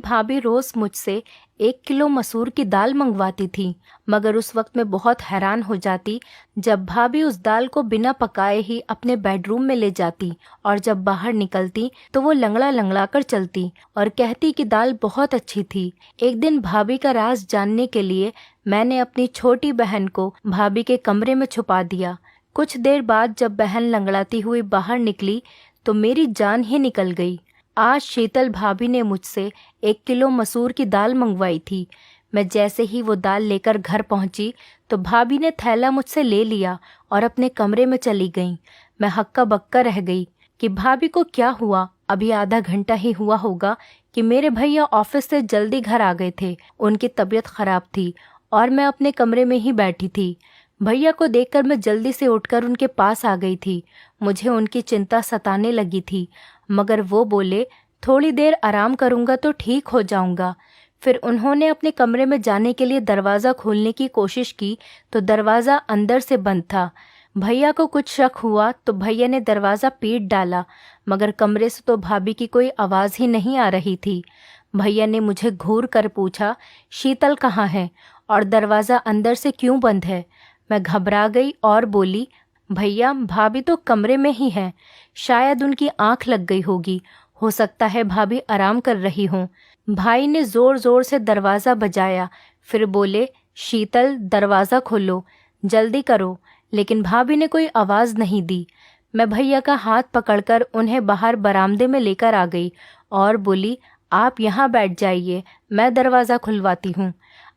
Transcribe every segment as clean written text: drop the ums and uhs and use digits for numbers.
भाभी रोज़ मुझसे 1 किलो मसूर की दाल मंगवाती थी, मगर उस वक्त मैं बहुत हैरान हो जाती जब भाभी उस दाल को बिना पकाए ही अपने बेडरूम में ले जाती और जब बाहर निकलती तो वो लंगड़ा लंगड़ा कर चलती और कहती कि दाल बहुत अच्छी थी। एक दिन भाभी का राज जानने के लिए मैंने अपनी छोटी बहन को भाभी के कमरे में छुपा दिया। कुछ देर बाद जब बहन लंगड़ाती हुई बाहर निकली तो मेरी जान ही निकल गई। आज शीतल भाभी ने मुझसे 1 किलो मसूर की दाल मंगवाई थी। मैं जैसे ही वो दाल लेकर घर पहुंची तो भाभी ने थैला मुझसे ले लिया और अपने कमरे में चली गईं। मैं हक्का बक्का रह गई कि भाभी को क्या हुआ। अभी आधा घंटा ही हुआ होगा कि मेरे भैया ऑफिस से जल्दी घर आ गए थे। उनकी तबीयत खराब थी और मैं अपने कमरे में ही बैठी थी। भैया को देखकर मैं जल्दी से उठकर उनके पास आ गई थी। मुझे उनकी चिंता सताने लगी थी, मगर वो बोले थोड़ी देर आराम करूंगा तो ठीक हो जाऊंगा। फिर उन्होंने अपने कमरे में जाने के लिए दरवाज़ा खोलने की कोशिश की तो दरवाज़ा अंदर से बंद था। भैया को कुछ शक हुआ तो भैया ने दरवाज़ा पीट डाला, मगर कमरे से तो भाभी की कोई आवाज़ ही नहीं आ रही थी। भैया ने मुझे घूर कर पूछा, शीतल कहाँ है और दरवाज़ा अंदर से क्यों बंद है? मैं घबरा गई और बोली, भैया भाभी तो कमरे में ही हैं, शायद उनकी आंख लग गई होगी, हो सकता है भाभी आराम कर रही हों। भाई ने ज़ोर ज़ोर से दरवाज़ा बजाया, फिर बोले, शीतल दरवाज़ा खोलो, जल्दी करो। लेकिन भाभी ने कोई आवाज़ नहीं दी। मैं भैया का हाथ पकड़कर उन्हें बाहर बरामदे में लेकर आ गई और बोली, आप यहाँ बैठ जाइए, मैं दरवाज़ा खुलवाती हूँ।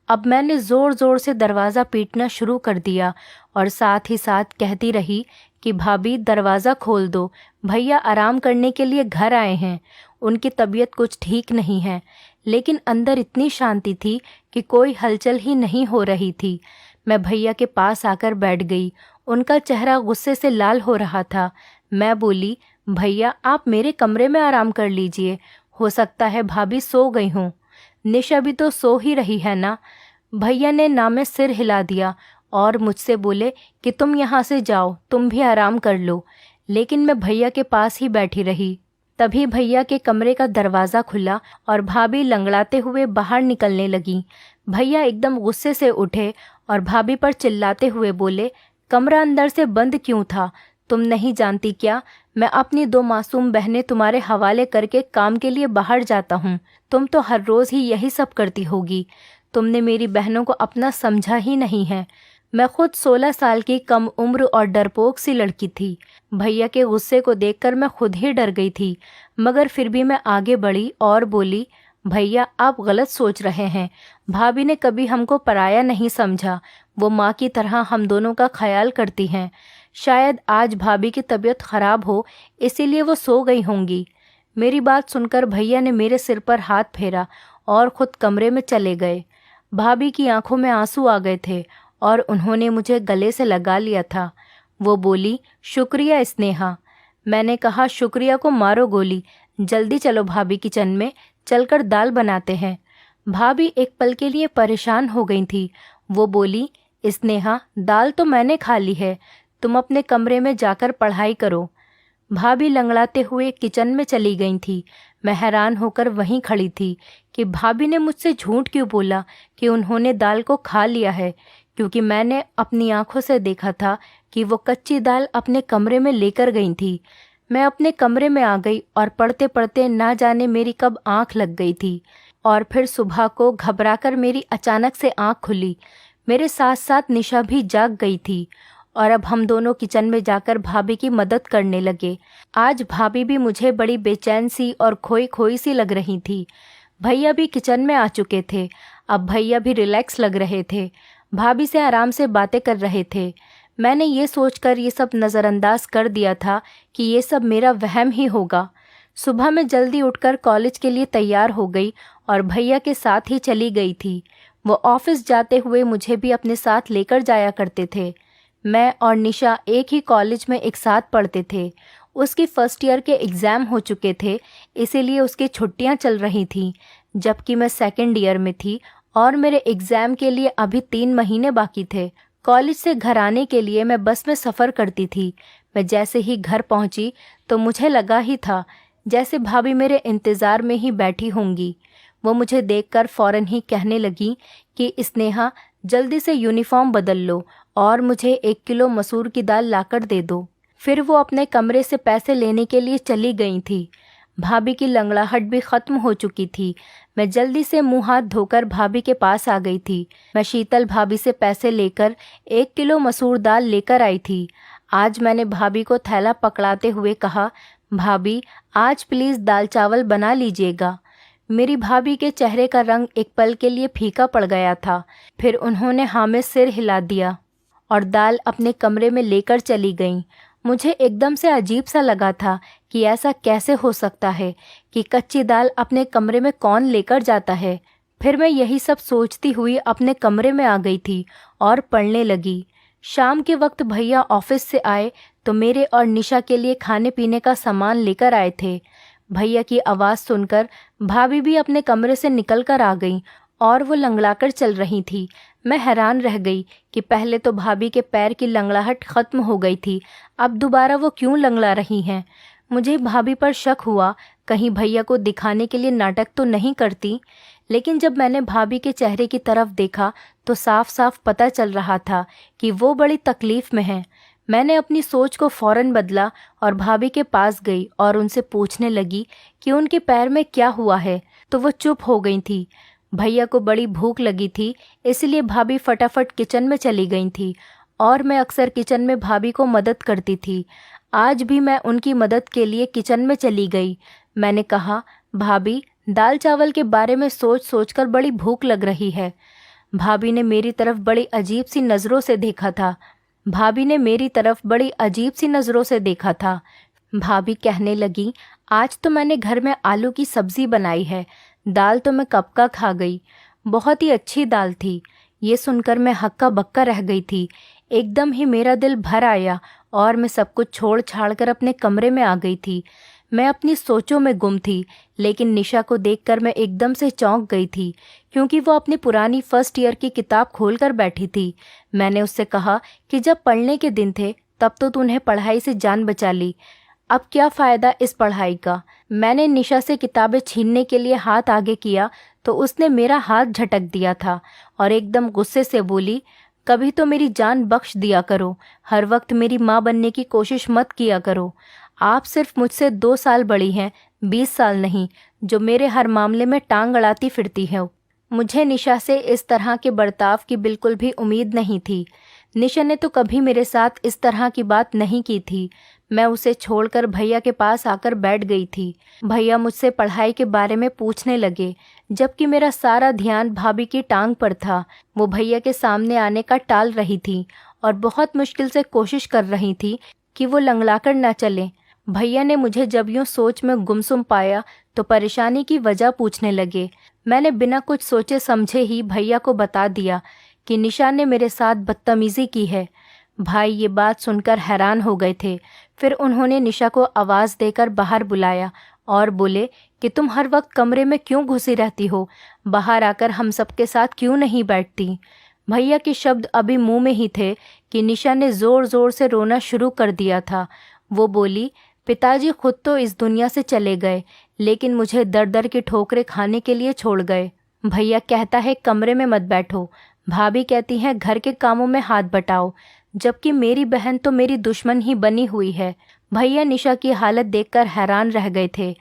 अब मैंने ज़ोर ज़ोर से दरवाज़ा पीटना शुरू कर दिया और साथ ही साथ कहती रही कि भाभी दरवाज़ा खोल दो, भैया आराम करने के लिए घर आए हैं, उनकी तबीयत कुछ ठीक नहीं है। लेकिन अंदर इतनी शांति थी कि कोई हलचल ही नहीं हो रही थी। मैं भैया के पास आकर बैठ गई। उनका चेहरा गुस्से से लाल हो रहा था। मैं बोली, भैया आप मेरे कमरे में आराम कर लीजिए, हो सकता है भाभी सो गई हों। निशा भी तो सो ही रही है ना? भैया ने ना में सिर हिला दिया और मुझसे बोले कि तुम यहाँ से जाओ, तुम भी आराम कर लो। लेकिन मैं भैया के पास ही बैठी रही। तभी भैया के कमरे का दरवाज़ा खुला और भाभी लंगड़ाते हुए बाहर निकलने लगी। भैया एकदम गुस्से से उठे और भाभी पर चिल्लाते हुए बोले, कमरा अंदर से बंद क्यों था? तुम नहीं जानती क्या? मैं अपनी 2 मासूम बहनें तुम्हारे हवाले करके काम के लिए बाहर जाता हूँ। तुम तो हर रोज़ ही यही सब करती होगी। तुमने मेरी बहनों को अपना समझा ही नहीं है। मैं खुद 16 साल की कम उम्र और डरपोक सी लड़की थी। भैया के गुस्से को देखकर मैं खुद ही डर गई थी, मगर फिर भी मैं आगे बढ़ी और बोली, भैया आप गलत सोच रहे हैं। भाभी ने कभी हमको पराया नहीं समझा, वो माँ की तरह हम दोनों का ख्याल करती हैं। शायद आज भाभी की तबीयत खराब हो, इसीलिए वो सो गई होंगी। मेरी बात सुनकर भैया ने मेरे सिर पर हाथ फेरा और खुद कमरे में चले गए। भाभी की आंखों में आंसू आ गए थे और उन्होंने मुझे गले से लगा लिया था। वो बोली, शुक्रिया स्नेहा। मैंने कहा, शुक्रिया को मारो गोली, जल्दी चलो भाभी किचन में, चलकर दाल बनाते हैं। भाभी एक पल के लिए परेशान हो गई थी। वो बोली, स्नेहा दाल तो मैंने खा ली है, तुम अपने कमरे में जाकर पढ़ाई करो। भाभी लंगड़ाते हुए किचन में चली गई थी। मैं हैरान होकर वहीं खड़ी थी कि भाभी ने मुझसे झूठ क्यों बोला कि उन्होंने दाल को खा लिया है, क्योंकि मैंने अपनी आंखों से देखा था कि वो कच्ची दाल अपने कमरे में लेकर गई थी। मैं अपने कमरे में आ गई और पढ़ते पढ़ते ना जाने मेरी कब आंख लग गई थी और फिर सुबह को घबराकर मेरी अचानक से आंख खुली। मेरे साथ साथ निशा भी जाग गई थी और अब हम दोनों किचन में जाकर भाभी की मदद करने लगे। आज भाभी भी मुझे बड़ी बेचैन सी और खोई खोई सी लग रही थी। भैया भी किचन में आ चुके थे। अब भैया भी रिलैक्स लग रहे थे, भाभी से आराम से बातें कर रहे थे। मैंने ये सोचकर ये सब नज़रअंदाज कर दिया था कि ये सब मेरा वहम ही होगा। सुबह मैं जल्दी उठकर कॉलेज के लिए तैयार हो गई और भैया के साथ ही चली गई थी। वो ऑफिस जाते हुए मुझे भी अपने साथ लेकर जाया करते थे। मैं और निशा एक ही कॉलेज में एक साथ पढ़ते थे। उसकी फर्स्ट ईयर के एग्ज़ाम हो चुके थे, इसीलिए उसकी छुट्टियां चल रही थीं, जबकि मैं सेकंड ईयर में थी और मेरे एग्ज़ाम के लिए अभी 3 महीने बाकी थे। कॉलेज से घर आने के लिए मैं बस में सफ़र करती थी। मैं जैसे ही घर पहुंची तो मुझे लगा ही था जैसे भाभी मेरे इंतज़ार में ही बैठी होंगी। वो मुझे देखकर फौरन ही कहने लगी कि स्नेहा, जल्दी से यूनिफॉर्म बदल लो और मुझे 1 किलो मसूर की दाल लाकर दे दो। फिर वो अपने कमरे से पैसे लेने के लिए चली गई थी। भाभी की लंगड़ाहट भी खत्म हो चुकी थी। मैं जल्दी से मुंह हाथ धोकर भाभी के पास आ गई थी। मैं शीतल भाभी से पैसे लेकर 1 किलो मसूर दाल लेकर आई थी। आज मैंने भाभी को थैला पकड़ाते हुए कहा, भाभी आज प्लीज़ दाल चावल बना लीजिएगा। मेरी भाभी के चेहरे का रंग एक पल के लिए फीका पड़ गया था। फिर उन्होंने हाँ में सिर हिला दिया और दाल अपने कमरे में लेकर चली गईं। मुझे एकदम से अजीब सा लगा था कि ऐसा कैसे हो सकता है कि कच्ची दाल अपने कमरे में कौन लेकर जाता है। फिर मैं यही सब सोचती हुई अपने कमरे में आ गई थी और पढ़ने लगी। शाम के वक्त भैया ऑफिस से आए तो मेरे और निशा के लिए खाने पीने का सामान लेकर आए थे। भैया की आवाज़ सुनकर भाभी भी अपने कमरे से निकल कर आ गई और वो लंगड़ाकर चल रही थी। मैं हैरान रह गई कि पहले तो भाभी के पैर की लंगड़ाहट खत्म हो गई थी, अब दोबारा वो क्यों लंगड़ा रही हैं। मुझे भाभी पर शक हुआ, कहीं भैया को दिखाने के लिए नाटक तो नहीं करती। लेकिन जब मैंने भाभी के चेहरे की तरफ देखा तो साफ साफ पता चल रहा था कि वो बड़ी तकलीफ में हैं। मैंने अपनी सोच को फौरन बदला और भाभी के पास गई और उनसे पूछने लगी कि उनके पैर में क्या हुआ है, तो वो चुप हो गई थी। भैया को बड़ी भूख लगी थी, इसलिए भाभी फटाफट किचन में चली गई थी और मैं अक्सर किचन में भाभी को मदद करती थी। आज भी मैं उनकी मदद के लिए किचन में चली गई। मैंने कहा, भाभी दाल चावल के बारे में सोच सोचकर बड़ी भूख लग रही है। भाभी ने मेरी तरफ बड़ी अजीब सी नज़रों से देखा था। भाभी कहने लगी, आज तो मैंने घर में आलू की सब्जी बनाई है, दाल तो मैं कब का खा गई, बहुत ही अच्छी दाल थी। ये सुनकर मैं हक्का बक्का रह गई थी। एकदम ही मेरा दिल भर आया और मैं सब कुछ छोड़ छाड़ कर अपने कमरे में आ गई थी। मैं अपनी सोचों में गुम थी, लेकिन निशा को देखकर मैं एकदम से चौंक गई थी, क्योंकि वो अपनी पुरानी फर्स्ट ईयर की किताब खोलकर बैठी थी। मैंने उससे कहा कि जब पढ़ने के दिन थे तब तो तूने पढ़ाई से जान बचा ली, अब क्या फ़ायदा इस पढ़ाई का। मैंने निशा से किताबें छीनने के लिए हाथ आगे किया तो उसने मेरा हाथ झटक दिया था और एकदम गुस्से से बोली, कभी तो मेरी जान बख्श दिया करो, हर वक्त मेरी माँ बनने की कोशिश मत किया करो। आप सिर्फ मुझसे 2 साल बड़ी हैं, 20 साल नहीं, जो मेरे हर मामले में टांग अड़ाती फिरती है। मुझे निशा से इस तरह के बर्ताव की बिल्कुल भी उम्मीद नहीं थी। निशा ने तो कभी मेरे साथ इस तरह की बात नहीं की थी। मैं उसे छोड़कर भैया के पास आकर बैठ गई थी। भैया मुझसे पढ़ाई के बारे में पूछने लगे, जबकि मेरा सारा ध्यान भाभी की टांग पर था। वो भैया के सामने आने का टाल रही थी और बहुत मुश्किल से कोशिश कर रही थी कि वो लंगड़ाकर न चले। भैया ने मुझे जब यूँ सोच में गुमसुम पाया तो परेशानी की वजह पूछने लगे। मैंने बिना कुछ सोचे समझे ही भैया को बता दिया कि निशा ने मेरे साथ बदतमीज़ी की है। भाई ये बात सुनकर हैरान हो गए थे। फिर उन्होंने निशा को आवाज़ देकर बाहर बुलाया और बोले कि तुम हर वक्त कमरे में क्यों घुसी रहती हो, बाहर आकर हम सबके साथ क्यों नहीं बैठती। भैया के शब्द अभी मुंह में ही थे कि निशा ने ज़ोर ज़ोर से रोना शुरू कर दिया था। वो बोली, पिताजी खुद तो इस दुनिया से चले गए, लेकिन मुझे दर दर की ठोकरें खाने के लिए छोड़ गए। भैया कहता है कमरे में मत बैठो, भाभी कहती हैं घर के कामों में हाथ बटाओ, जबकि मेरी बहन तो मेरी दुश्मन ही बनी हुई है। भैया निशा की हालत देखकर हैरान रह गए थे।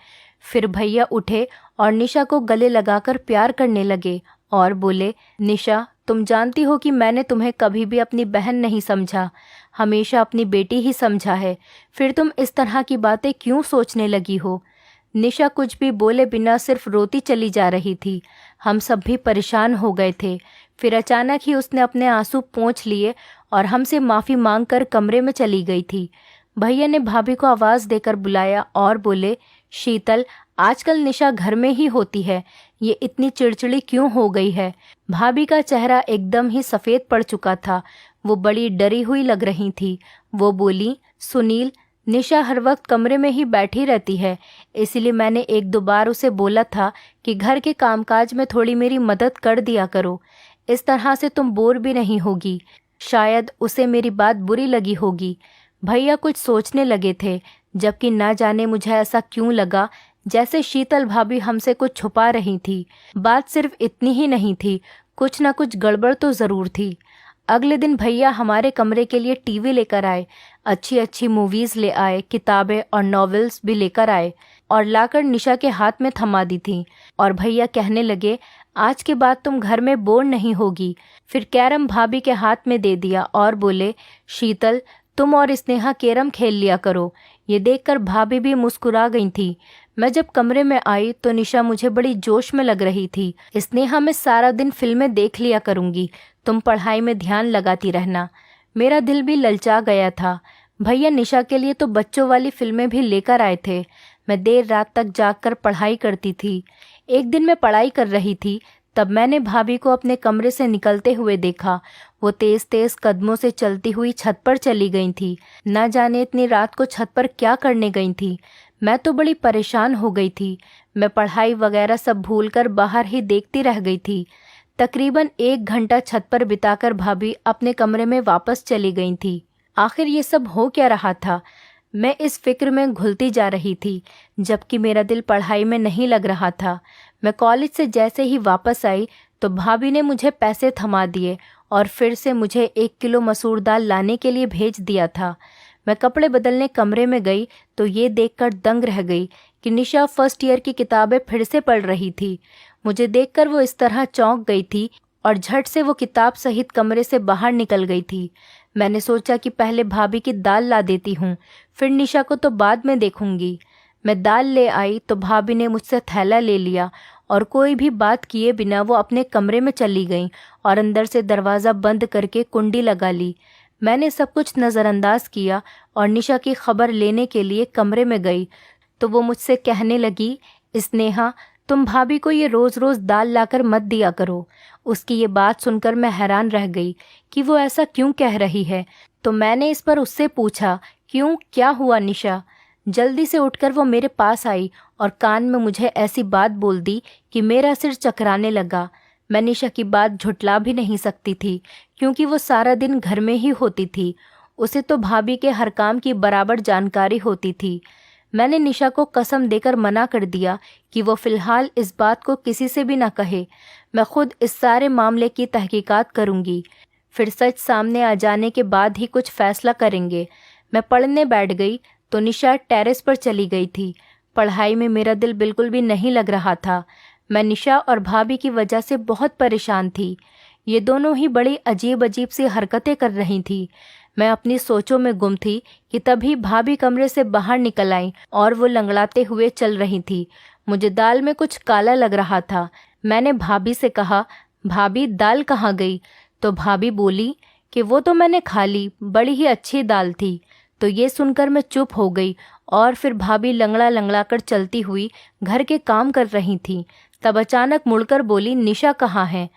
फिर भैया उठे और निशा को गले लगाकर प्यार करने लगे और बोले, निशा तुम जानती हो कि मैंने तुम्हें कभी भी अपनी बहन नहीं समझा, हमेशा अपनी बेटी ही समझा है, फिर तुम इस तरह की बातें क्यों सोचने लगी हो। निशा कुछ भी बोले बिना सिर्फ रोती चली जा रही थी। हम सब भी परेशान हो गए थे। फिर अचानक ही उसने अपने आंसू पोंछ लिए और हमसे माफ़ी मांगकर कमरे में चली गई थी। भैया ने भाभी को आवाज़ देकर बुलाया और बोले, शीतल आजकल निशा घर में ही होती है, ये इतनी चिड़चिड़ी क्यों हो गई है। भाभी का चेहरा एकदम ही सफ़ेद पड़ चुका था। वो बड़ी डरी हुई लग रही थी। वो बोली, सुनील निशा हर वक्त कमरे में ही बैठी रहती है, इसलिए मैंने 1-2 बार उसे बोला था कि घर के कामकाज में थोड़ी मेरी मदद कर दिया करो, इस तरह से तुम बोर भी नहीं होगी। शायद उसे मेरी बात बुरी लगी होगी। भैया कुछ सोचने लगे थे, जबकि ना जाने मुझे ऐसा क्यों लगा, जैसे शीतल भाभी हमसे कुछ छुपा रही थी। बात सिर्फ इतनी ही नहीं थी, कुछ ना कुछ गड़बड़ तो ज़रूर थी। अगले दिन भैया हमारे कमरे के लिए टीवी लेकर आए, अच्छी अच्छी मूवीज़ ले आए, किताबें और नॉवेल्स भी लेकर आए और लाकर निशा के हाथ में थमा दी थी। और भैया कहने लगे, आज के बाद तुम घर में बोर नहीं होगी। फिर कैरम भाभी के हाथ में दे दिया और बोले, शीतल तुम और स्नेहा कैरम खेल लिया करो। ये देखकर भाभी भी मुस्कुरा गई थी। मैं जब कमरे में आई तो निशा मुझे बड़ी जोश में लग रही थी। स्नेहा, मैं सारा दिन फिल्में देख लिया करूंगी, तुम पढ़ाई में ध्यान लगाती रहना। मेरा दिल भी ललचा गया था। भैया निशा के लिए तो बच्चों वाली फिल्में भी लेकर आए थे। मैं देर रात तक जागकर पढ़ाई करती थी। एक दिन मैं पढ़ाई कर रही थी, तब मैंने भाभी को अपने कमरे से निकलते हुए देखा। वो तेज तेज कदमों से चलती हुई छत पर चली गई थी। ना जाने इतनी रात को छत पर क्या करने गई थी। मैं तो बड़ी परेशान हो गई थी। मैं पढ़ाई वगैरह सब भूलकर बाहर ही देखती रह गई थी। तकरीबन 1 घंटा छत पर बिताकर भाभी अपने कमरे में वापस चली गई थी। आखिर ये सब हो क्या रहा था? मैं इस फिक्र में घुलती जा रही थी, जबकि मेरा दिल पढ़ाई में नहीं लग रहा था। मैं कॉलेज से जैसे ही वापस आई तो भाभी ने मुझे पैसे थमा दिए और फिर से मुझे 1 किलो मसूर दाल लाने के लिए भेज दिया था। मैं कपड़े बदलने कमरे में गई तो ये देखकर दंग रह गई कि निशा फर्स्ट ईयर की किताबें फिर से पढ़ रही थी। मुझे देखकर वो इस तरह चौंक गई थी और झट से वो किताब सहित कमरे से बाहर निकल गई थी। मैंने सोचा कि पहले भाभी की दाल ला देती हूँ, फिर निशा को तो बाद में देखूंगी। मैं दाल ले आई तो भाभी ने मुझसे थैला ले लिया और कोई भी बात किए बिना वो अपने कमरे में चली गई और अंदर से दरवाज़ा बंद करके कुंडी लगा ली। मैंने सब कुछ नज़रअंदाज किया और निशा की खबर लेने के लिए कमरे में गई तो वो मुझसे कहने लगी, स्नेहा तुम भाभी को ये रोज़ रोज़ दाल लाकर मत दिया करो। उसकी ये बात सुनकर मैं हैरान रह गई कि वो ऐसा क्यों कह रही है। तो मैंने इस पर उससे पूछा, क्यों, क्या हुआ निशा? जल्दी से उठकर वो मेरे पास आई और कान में मुझे ऐसी बात बोल दी कि मेरा सिर चकराने लगा। मैं निशा की बात झुठला भी नहीं सकती थी, क्योंकि वो सारा दिन घर में ही होती थी। उसे तो भाभी के हर काम की बराबर जानकारी होती थी। मैंने निशा को कसम देकर मना कर दिया कि वो फ़िलहाल इस बात को किसी से भी ना कहे। मैं खुद इस सारे मामले की तहकीकात करूँगी, फिर सच सामने आ जाने के बाद ही कुछ फैसला करेंगे। मैं पढ़ने बैठ गई तो निशा टेरेस पर चली गई थी। पढ़ाई में मेरा दिल बिल्कुल भी नहीं लग रहा था। मैं निशा और भाभी की वजह से बहुत परेशान थी। ये दोनों ही बड़ी अजीब अजीब सी हरकतें कर रही थी। मैं अपनी सोचों में गुम थी कि तभी भाभी कमरे से बाहर निकल आई और वो लंगड़ाते हुए चल रही थी। मुझे दाल में कुछ काला लग रहा था। मैंने भाभी से कहा, भाभी दाल कहाँ गई? तो भाभी बोली कि वो तो मैंने खा ली, बड़ी ही अच्छी दाल थी। तो ये सुनकर मैं चुप हो गई और फिर भाभी लंगड़ा लंगड़ा कर चलती हुई घर के काम कर रही थी। तब अचानक मुड़कर बोली, निशा कहाँ है?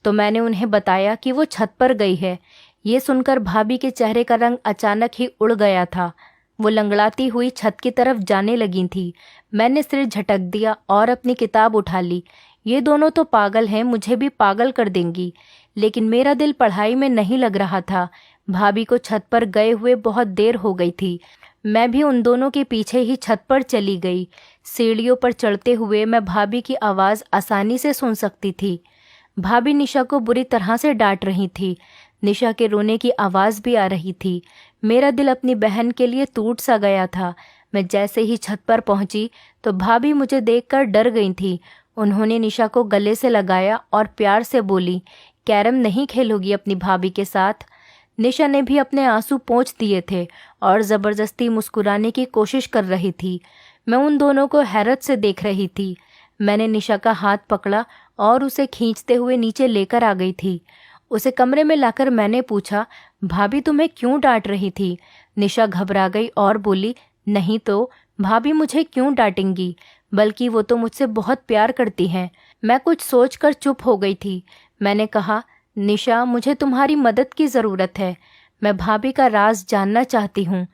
तो मैंने उन्हें बताया कि वो छत पर गई है। ये सुनकर भाभी के चेहरे का रंग अचानक ही उड़ गया था। वो लंगड़ाती हुई छत की तरफ जाने लगी थी। मैंने सिर झटक दिया और अपनी किताब उठा ली। ये दोनों तो पागल हैं, मुझे भी पागल कर देंगी। लेकिन मेरा दिल पढ़ाई में नहीं लग रहा था। भाभी को छत पर गए हुए बहुत देर हो गई थी। मैं भी उन दोनों के पीछे ही छत पर चली गई। सीढ़ियों पर चढ़ते हुए मैं भाभी की आवाज़ आसानी से सुन सकती थी। भाभी निशा को बुरी तरह से डांट रही थी। निशा के रोने की आवाज़ भी आ रही थी। मेरा दिल अपनी बहन के लिए टूट सा गया था। मैं जैसे ही छत पर पहुंची तो भाभी मुझे देखकर डर गई थी। उन्होंने निशा को गले से लगाया और प्यार से बोली, कैरम नहीं खेलोगी अपनी भाभी के साथ? निशा ने भी अपने आंसू पोंछ दिए थे और ज़बरदस्ती मुस्कुराने की कोशिश कर रही थी। मैं उन दोनों को हैरत से देख रही थी। मैंने निशा का हाथ पकड़ा और उसे खींचते हुए नीचे लेकर आ गई थी। उसे कमरे में लाकर मैंने पूछा, भाभी तुम्हें क्यों डांट रही थी? निशा घबरा गई और बोली, नहीं तो भाभी मुझे क्यों डांटेंगी, बल्कि वो तो मुझसे बहुत प्यार करती हैं। मैं कुछ सोचकर चुप हो गई थी। मैंने कहा, निशा मुझे तुम्हारी मदद की ज़रूरत है। मैं भाभी का राज जानना चाहती हूँ।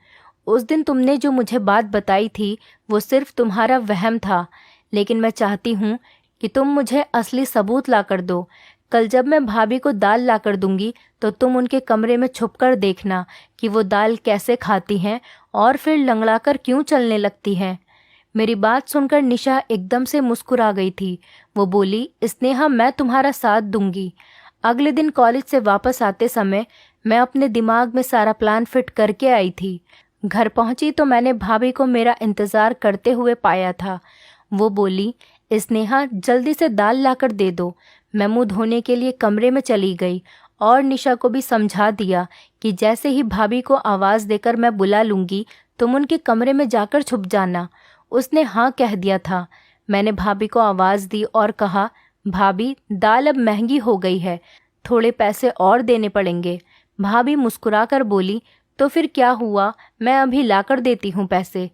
उस दिन तुमने जो मुझे बात बताई थी वो सिर्फ तुम्हारा वहम था, लेकिन मैं चाहती हूँ कि तुम मुझे असली सबूत ला कर दो। कल जब मैं भाभी को दाल ला कर दूंगी तो तुम उनके कमरे में छुपकर देखना कि वो दाल कैसे खाती हैं और फिर लंगड़ाकर क्यों चलने लगती हैं। मेरी बात सुनकर निशा एकदम से मुस्कुरा गई थी। वो बोली, स्नेहा, मैं तुम्हारा साथ दूंगी। अगले दिन कॉलेज से वापस आते समय मैं अपने दिमाग में सारा प्लान फिट करके आई थी। घर पहुंची तो मैंने भाभी को मेरा इंतज़ार करते हुए पाया था। वो बोली, स्नेहा, जल्दी से दाल लाकर दे दो। मैं मुंह धोने के लिए कमरे में चली गई और निशा को भी समझा दिया कि जैसे ही भाभी को आवाज़ देकर मैं बुला लूँगी तुम उनके कमरे में जाकर छुप जाना। उसने हाँ कह दिया था। मैंने भाभी को आवाज़ दी और कहा, भाभी, दाल अब महंगी हो गई है, थोड़े पैसे और देने पड़ेंगे। भाभी मुस्कुराकर बोली, तो फिर क्या हुआ, मैं अभी लाकर देती हूँ पैसे।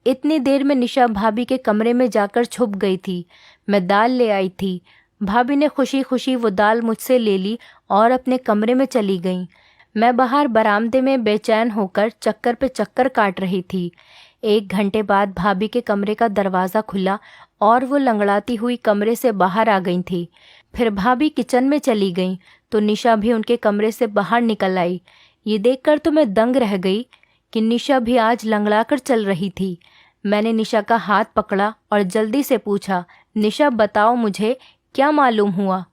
इतनी देर में निशा भाभी के कमरे में जाकर छुप गई थी। मैं दाल ले आई थी। भाभी ने खुशी खुशी वो दाल मुझसे ले ली और अपने कमरे में चली गई। मैं बाहर बरामदे में बेचैन होकर चक्कर पे चक्कर काट रही थी। 1 घंटे बाद भाभी के कमरे का दरवाज़ा खुला और वो लंगड़ाती हुई कमरे से बाहर आ गई थी। फिर भाभी किचन में चली गई तो निशा भी उनके कमरे से बाहर निकल आई। ये देखकर तो मैं दंग रह गई कि निशा भी आज लंगड़ा कर चल रही थी। मैंने निशा का हाथ पकड़ा और जल्दी से पूछा, निशा, बताओ, मुझे क्या मालूम हुआ।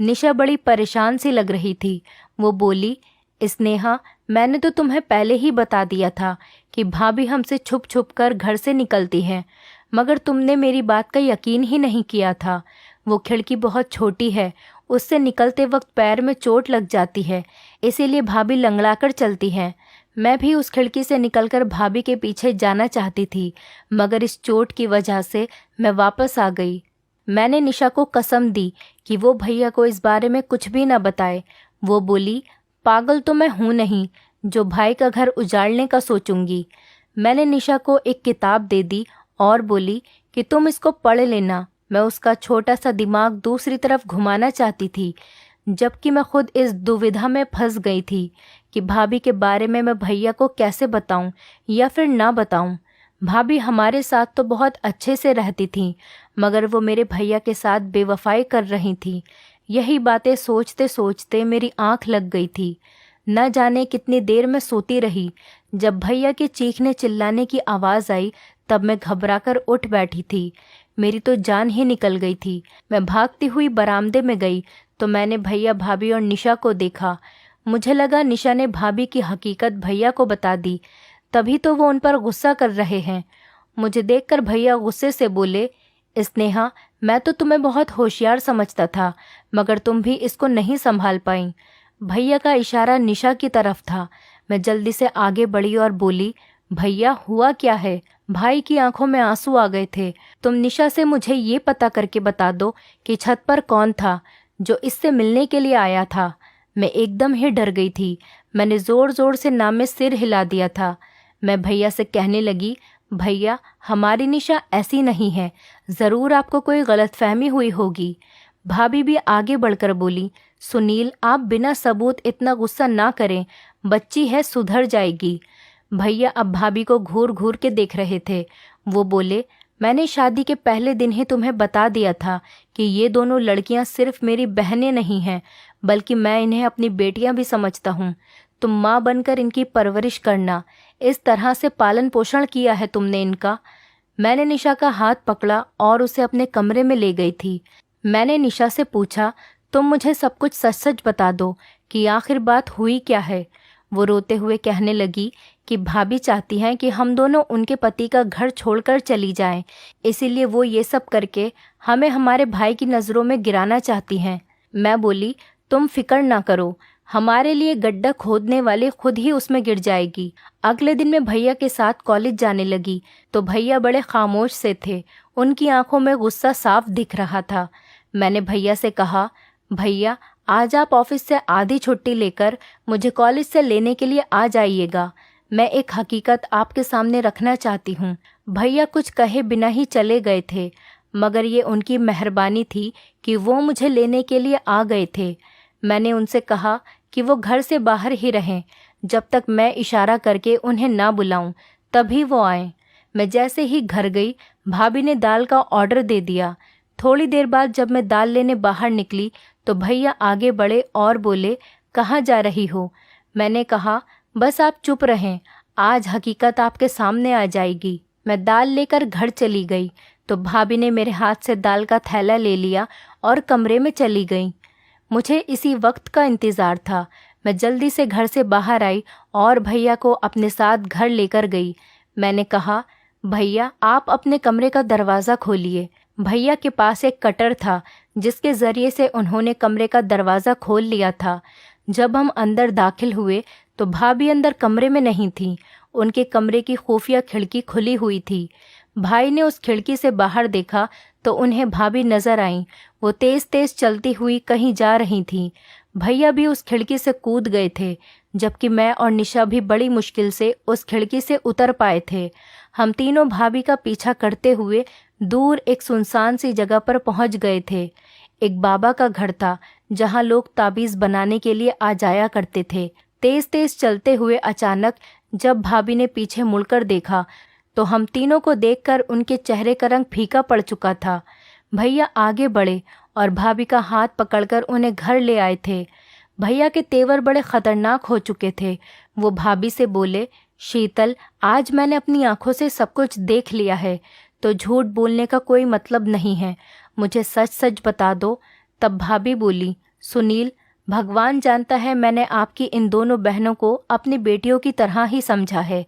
निशा बड़ी परेशान सी लग रही थी। वो बोली, स्नेहा, मैंने तो तुम्हें पहले ही बता दिया था कि भाभी हमसे छुप छुप कर घर से निकलती हैं, मगर तुमने मेरी बात का यकीन ही नहीं किया था। वो खिड़की बहुत छोटी है, उससे निकलते वक्त पैर में चोट लग जाती है, इसीलिए भाभी लंगड़ा कर चलती हैं। मैं भी उस खिड़की से निकलकर भाभी के पीछे जाना चाहती थी, मगर इस चोट की वजह से मैं वापस आ गई। मैंने निशा को कसम दी कि वो भैया को इस बारे में कुछ भी न बताए। वो बोली, पागल तो मैं हूँ नहीं जो भाई का घर उजाड़ने का सोचूंगी। मैंने निशा को एक किताब दे दी और बोली कि तुम इसको पढ़ लेना। मैं उसका छोटा सा दिमाग दूसरी तरफ घुमाना चाहती थी, जबकि मैं खुद इस दुविधा में फंस गई थी कि भाभी के बारे में मैं भैया को कैसे बताऊं या फिर ना बताऊं। भाभी हमारे साथ तो बहुत अच्छे से रहती थी, मगर वो मेरे भैया के साथ बेवफाई कर रही थी। यही बातें सोचते सोचते मेरी आंख लग गई थी। न जाने कितनी देर में सोती रही। जब भैया के चीखने चिल्लाने की आवाज़ आई तब मैं घबराकर उठ बैठी थी। मेरी तो जान ही निकल गई थी। मैं भागती हुई बरामदे में गई तो मैंने भैया, भाभी और निशा को देखा। मुझे लगा निशा ने भाभी की हकीकत भैया को बता दी, तभी तो वो उन पर गुस्सा कर रहे हैं। मुझे देखकर भैया गुस्से से बोले, स्नेहा, मैं तो तुम्हें बहुत होशियार समझता था, मगर तुम भी इसको नहीं संभाल पाई। भैया का इशारा निशा की तरफ था। मैं जल्दी से आगे बढ़ी और बोली, भैया, हुआ क्या है। भाई की आंखों में आंसू आ गए थे। तुम निशा से मुझे ये पता करके बता दो कि छत पर कौन था जो इससे मिलने के लिए आया था। मैं एकदम ही डर गई थी। मैंने ज़ोर ज़ोर से नाम में सिर हिला दिया था। मैं भैया से कहने लगी, भैया, हमारी निशा ऐसी नहीं है, ज़रूर आपको कोई गलतफहमी हुई होगी। भाभी भी आगे बढ़कर बोली, सुनील, आप बिना सबूत इतना गुस्सा ना करें, बच्ची है, सुधर जाएगी। भैया अब भाभी को घूर घूर के देख रहे थे। वो बोले, मैंने शादी के पहले दिन ही तुम्हें बता दिया था कि ये दोनों लड़कियां सिर्फ मेरी बहनें नहीं हैं, बल्कि मैं इन्हें अपनी बेटियां भी समझता हूँ। तुम माँ बनकर इनकी परवरिश करना। इस तरह से पालन पोषण किया है तुमने इनका। मैंने निशा का हाथ पकड़ा और उसे अपने कमरे में ले गई थी। मैंने निशा से पूछा, तुम मुझे सब कुछ सच सच बता दो कि आखिर बात हुई क्या है। वो रोते हुए कहने लगी कि भाभी चाहती हैं कि हम दोनों उनके पति का घर छोड़कर चली जाएं, इसीलिए वो ये सब करके हमें हमारे भाई की नज़रों में गिराना चाहती हैं। मैं बोली, तुम फिक्र ना करो, हमारे लिए गड्ढा खोदने वाले खुद ही उसमें गिर जाएगी। अगले दिन मैं भैया के साथ कॉलेज जाने लगी तो भैया बड़े खामोश से थे। उनकी आंखों में गुस्सा साफ दिख रहा था। मैंने भैया से कहा, भैया, आज आप ऑफिस से आधी छुट्टी लेकर मुझे कॉलेज से लेने के लिए आ जाइएगा। मैं एक हकीकत आपके सामने रखना चाहती हूँ। भैया कुछ कहे बिना ही चले गए थे, मगर ये उनकी मेहरबानी थी कि वो मुझे लेने के लिए आ गए थे। मैंने उनसे कहा कि वो घर से बाहर ही रहें जब तक मैं इशारा करके उन्हें ना बुलाऊं, तभी वो आए। मैं जैसे ही घर गई, भाभी ने दाल का ऑर्डर दे दिया। थोड़ी देर बाद जब मैं दाल लेने बाहर निकली तो भैया आगे बढ़े और बोले, कहाँ जा रही हो। मैंने कहा, बस आप चुप रहें, आज हकीकत आपके सामने आ जाएगी। मैं दाल लेकर घर चली गई तो भाभी ने मेरे हाथ से दाल का थैला ले लिया और कमरे में चली गई। मुझे इसी वक्त का इंतज़ार था। मैं जल्दी से घर से बाहर आई और भैया को अपने साथ घर लेकर गई। मैंने कहा, भैया आप अपने कमरे का दरवाज़ा खोलिए। भैया के पास एक कटर था जिसके ज़रिए से उन्होंने कमरे का दरवाज़ा खोल लिया था। जब हम अंदर दाखिल हुए तो भाभी अंदर कमरे में नहीं थी। उनके कमरे की खुफिया खिड़की खुली हुई थी। भाई ने उस खिड़की से बाहर देखा तो उन्हें भाभी नजर आई। वो तेज तेज चलती हुई कहीं जा रही थी। भैया भी उस खिड़की से कूद गए थे, जबकि मैं और निशा भी बड़ी मुश्किल से उस खिड़की से उतर पाए थे। हम तीनों भाभी का पीछा करते हुए दूर एक सुनसान सी जगह पर पहुंच गए थे। एक बाबा का घर था जहां लोग ताबीज़ बनाने के लिए आ जाया करते थे। तेज तेज चलते हुए अचानक जब भाभी ने पीछे मुड़कर देखा तो हम तीनों को देखकर उनके चेहरे का रंग फीका पड़ चुका था। भैया आगे बढ़े और भाभी का हाथ पकड़कर उन्हें घर ले आए थे। भैया के तेवर बड़े खतरनाक हो चुके थे। वो भाभी से बोले, शीतल, आज मैंने अपनी आंखों से सब कुछ देख लिया है, तो झूठ बोलने का कोई मतलब नहीं है। मुझे सच सच बता दो। तब भाभी बोली, सुनील, भगवान जानता है मैंने आपकी इन दोनों बहनों को अपनी बेटियों की तरह ही समझा है,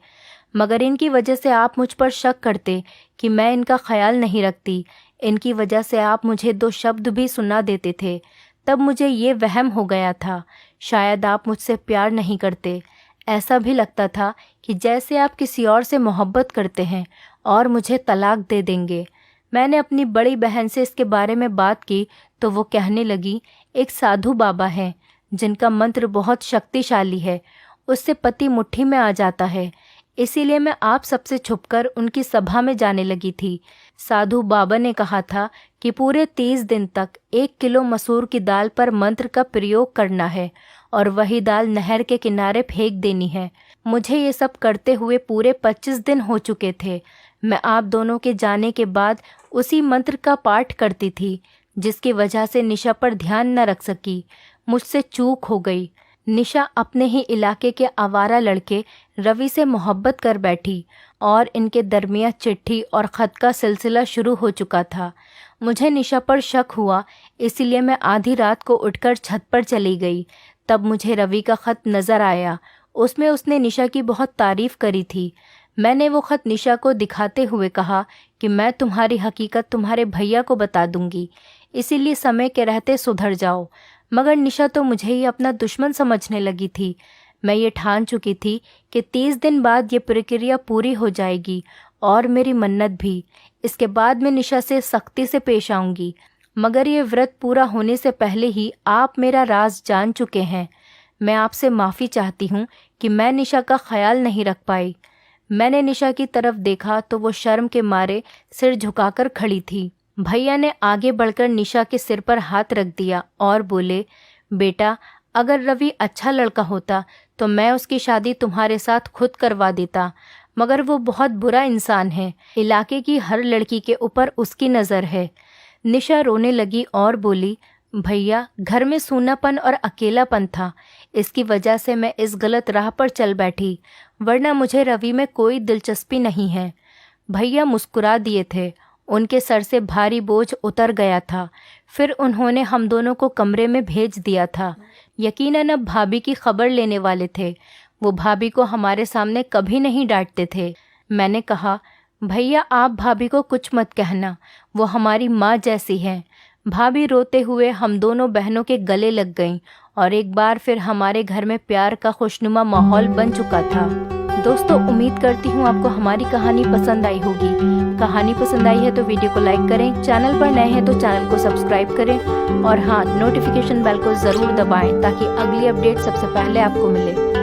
मगर इनकी वजह से आप मुझ पर शक करते कि मैं इनका ख्याल नहीं रखती। इनकी वजह से आप मुझे 2 शब्द भी सुना देते थे। तब मुझे ये वहम हो गया था, शायद आप मुझसे प्यार नहीं करते। ऐसा भी लगता था कि जैसे आप किसी और से मोहब्बत करते हैं और मुझे तलाक दे देंगे। मैंने अपनी बड़ी बहन से इसके बारे में बात की तो वो कहने लगी, एक साधु बाबा हैं जिनका मंत्र बहुत शक्तिशाली है, उससे पति मुट्ठी में आ जाता है। इसीलिए मैं आप सबसे छुपकर उनकी सभा में जाने लगी थी। साधु बाबा ने कहा था कि पूरे 30 दिन तक 1 किलो मसूर की दाल पर मंत्र का प्रयोग करना है और वही दाल नहर के किनारे फेंक देनी है। मुझे ये सब करते हुए पूरे 25 दिन हो चुके थे। मैं आप दोनों के जाने के बाद उसी मंत्र का पाठ करती थी, जिसकी वजह से निशा पर ध्यान न रख सकी। मुझसे चूक हो गई। निशा अपने ही इलाके के आवारा लड़के रवि से मोहब्बत कर बैठी और इनके दरमियान चिट्ठी और ख़त का सिलसिला शुरू हो चुका था। मुझे निशा पर शक हुआ, इसीलिए मैं आधी रात को उठकर छत पर चली गई। तब मुझे रवि का ख़त नज़र आया। उसमें उसने निशा की बहुत तारीफ़ करी थी। मैंने वो ख़त निशा को दिखाते हुए कहा कि मैं तुम्हारी हकीकत तुम्हारे भैया को बता दूंगी, इसीलिए समय के रहते सुधर जाओ। मगर निशा तो मुझे ही अपना दुश्मन समझने लगी थी। मैं ये ठान चुकी थी कि 30 दिन बाद ये प्रक्रिया पूरी हो जाएगी और मेरी मन्नत भी। इसके बाद मैं निशा से सख्ती से पेश आऊँगी, मगर ये व्रत पूरा होने से पहले ही आप मेरा राज जान चुके हैं। मैं आपसे माफ़ी चाहती हूँ कि मैं निशा का ख्याल नहीं रख पाई। मैंने निशा की तरफ देखा तो वो शर्म के मारे सिर झुकाकर खड़ी थी। भैया ने आगे बढ़कर निशा के सिर पर हाथ रख दिया और बोले, बेटा, अगर रवि अच्छा लड़का होता तो मैं उसकी शादी तुम्हारे साथ खुद करवा देता, मगर वो बहुत बुरा इंसान है। इलाके की हर लड़की के ऊपर उसकी नज़र है। निशा रोने लगी और बोली, भैया, घर में सूनापन और अकेलापन था, इसकी वजह से मैं इस गलत राह पर चल बैठी, वरना मुझे रवि में कोई दिलचस्पी नहीं है। भैया मुस्कुरा दिए थे। उनके सर से भारी बोझ उतर गया था। फिर उन्होंने हम दोनों को कमरे में भेज दिया था। यकीनन अब भाभी की खबर लेने वाले थे। वो भाभी को हमारे सामने कभी नहीं डांटते थे। मैंने कहा, भैया आप भाभी को कुछ मत कहना, वो हमारी माँ जैसी हैं। भाभी रोते हुए हम दोनों बहनों के गले लग गईं और एक बार फिर हमारे घर में प्यार का खुशनुमा माहौल बन चुका था। दोस्तों, उम्मीद करती हूँ आपको हमारी कहानी पसंद आई होगी। कहानी पसंद आई है तो वीडियो को लाइक करें, चैनल पर नए हैं तो चैनल को सब्सक्राइब करें और हाँ, नोटिफिकेशन बेल को ज़रूर दबाएं ताकि अगली अपडेट सबसे पहले आपको मिले।